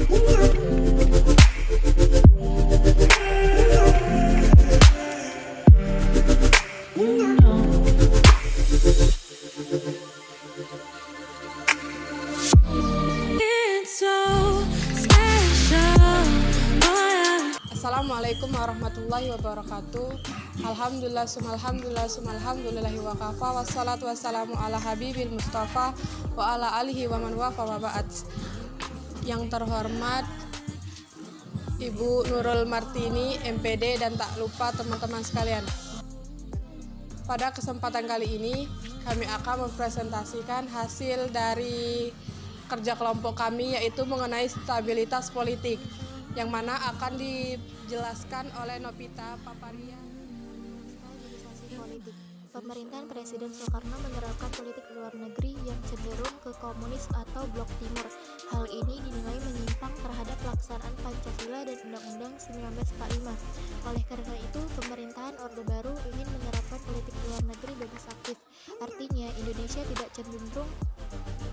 Assalamualaikum warahmatullahi wabarakatuh. Alhamdulillahi wa kafa, wassalatu wassalamu ala habibil mustafa wa ala alihi wa man wafa wa ba'd. Yang terhormat Ibu Nurul Martini, MPD, dan tak lupa teman-teman sekalian. Pada kesempatan kali ini kami akan mempresentasikan hasil dari kerja kelompok kami, yaitu mengenai stabilitas politik, yang mana akan dijelaskan oleh Novita Paparia. Stabilisasi politik. Pemerintahan Presiden Soekarno menerapkan politik luar negeri yang cenderung ke komunis atau blok timur. Hal ini dinilai menyimpang terhadap pelaksanaan Pancasila dan Undang-Undang 1945. Oleh karena itu, pemerintahan Orde Baru ingin menerapkan politik luar negeri bebas aktif. Artinya, Indonesia tidak cenderung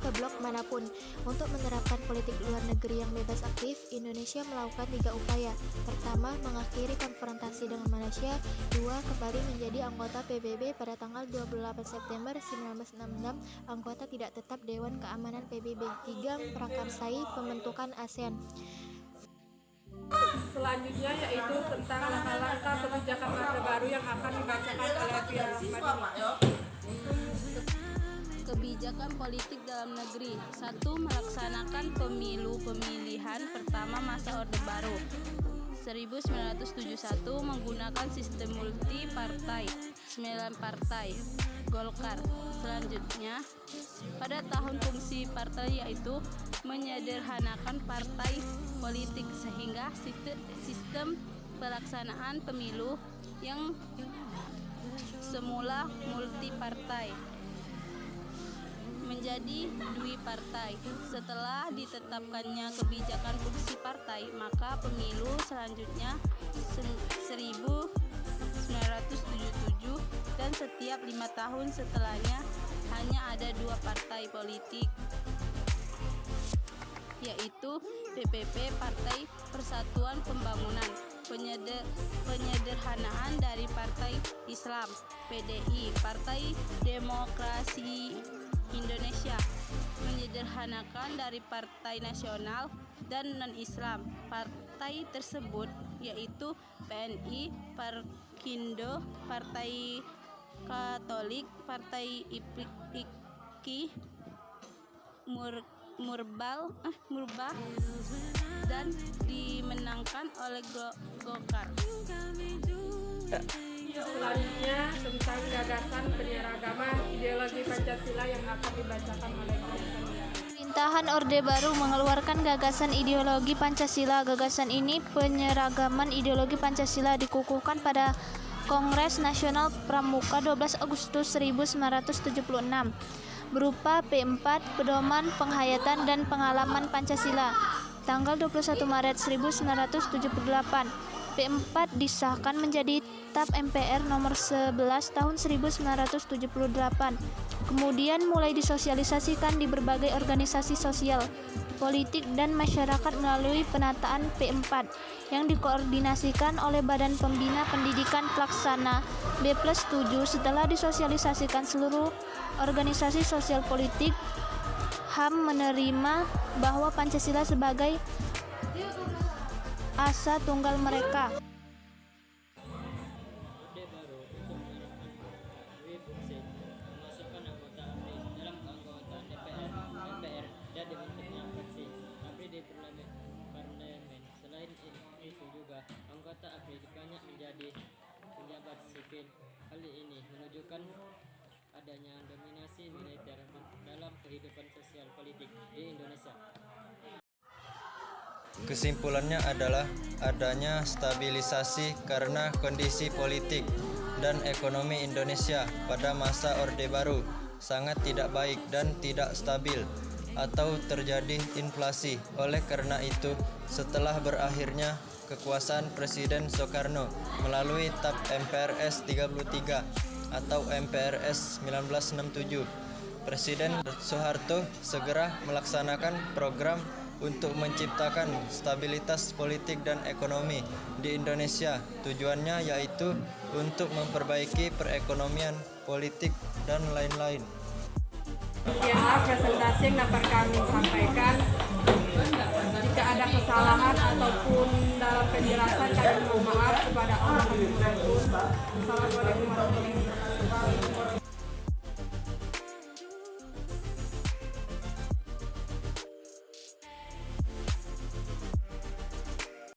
ke blok manapun. Untuk menerapkan politik luar negeri yang bebas aktif, Indonesia melakukan 3 upaya. Pertama, mengakhiri konfrontasi dengan Malaysia. 2, kembali menjadi anggota PBB pada tanggal 28 September 1966, anggota tidak tetap Dewan Keamanan PBB. 3, memprakarsai pembentukan ASEAN. Selanjutnya yaitu tentang langkah-langkah kebijakan Orde Baru yang akan dibacakan oleh pihak. Kebijakan politik dalam negeri. 1. Melaksanakan pemilihan pertama masa Orde Baru 1971 menggunakan sistem multi partai 9 partai Golkar. Selanjutnya, pada tahun fungsi partai yaitu menyederhanakan partai politik sehingga sistem pelaksanaan pemilu yang semula multi partai menjadi dui partai. Setelah ditetapkannya kebijakan fungsi partai, maka pemilu selanjutnya 1977 dan setiap 5 tahun setelahnya hanya ada 2 partai politik, yaitu PPP, Partai Persatuan Pembangunan, penyederhanaan dari Partai Islam, PDI, Partai Demokrasi Indonesia, menyederhanakan dari Partai Nasional dan Non-Islam. Partai tersebut yaitu PNI, Parkindo, Partai Katolik, Partai IPI, Murbah, dan dimenangkan oleh Golkar. Selanjutnya tentang gagasan penyeragaman ideologi Pancasila yang akan dibacakan oleh Pemerintahan Orde Baru mengeluarkan gagasan ideologi Pancasila. Gagasan ini, penyeragaman ideologi Pancasila, dikukuhkan pada Kongres Nasional Pramuka 12 Agustus 1976 berupa P4, Pedoman Penghayatan dan Pengalaman Pancasila, tanggal 21 Maret 1978. P4 disahkan menjadi TAP MPR nomor 11 tahun 1978. Kemudian mulai disosialisasikan di berbagai organisasi sosial, politik, dan masyarakat melalui penataan P4 yang dikoordinasikan oleh Badan Pembina Pendidikan Pelaksana B+7. Setelah disosialisasikan, seluruh organisasi sosial politik HAM menerima bahwa Pancasila sebagai asa tunggal mereka. Orde Baru untuk menerapkan dui fungsi, memasukkan anggota APRI dalam keanggotaan DPR, MPR, dan dibentuknya fraksi APRI di parlemen. Selain itu juga anggota APRI dibanyak menjadi pejabat sipil. Hal ini menunjukkan adanya dominasi militer dalam kehidupan sosial politik di Indonesia. Kesimpulannya adalah adanya stabilisasi karena kondisi politik dan ekonomi Indonesia pada masa Orde Baru sangat tidak baik dan tidak stabil atau terjadi inflasi. Oleh karena itu, setelah berakhirnya kekuasaan Presiden Soekarno melalui TAP MPRS 33 atau MPRS 1967, Presiden Soeharto segera melaksanakan program untuk menciptakan stabilitas politik dan ekonomi di Indonesia. Tujuannya yaitu untuk memperbaiki perekonomian, politik, dan lain-lain. Demikianlah presentasi yang dapat kami sampaikan. Jika ada kesalahan ataupun dalam penjelasan, kami mohon maaf kepada Allah. Assalamualaikum warahmatullahi wabarakatuh.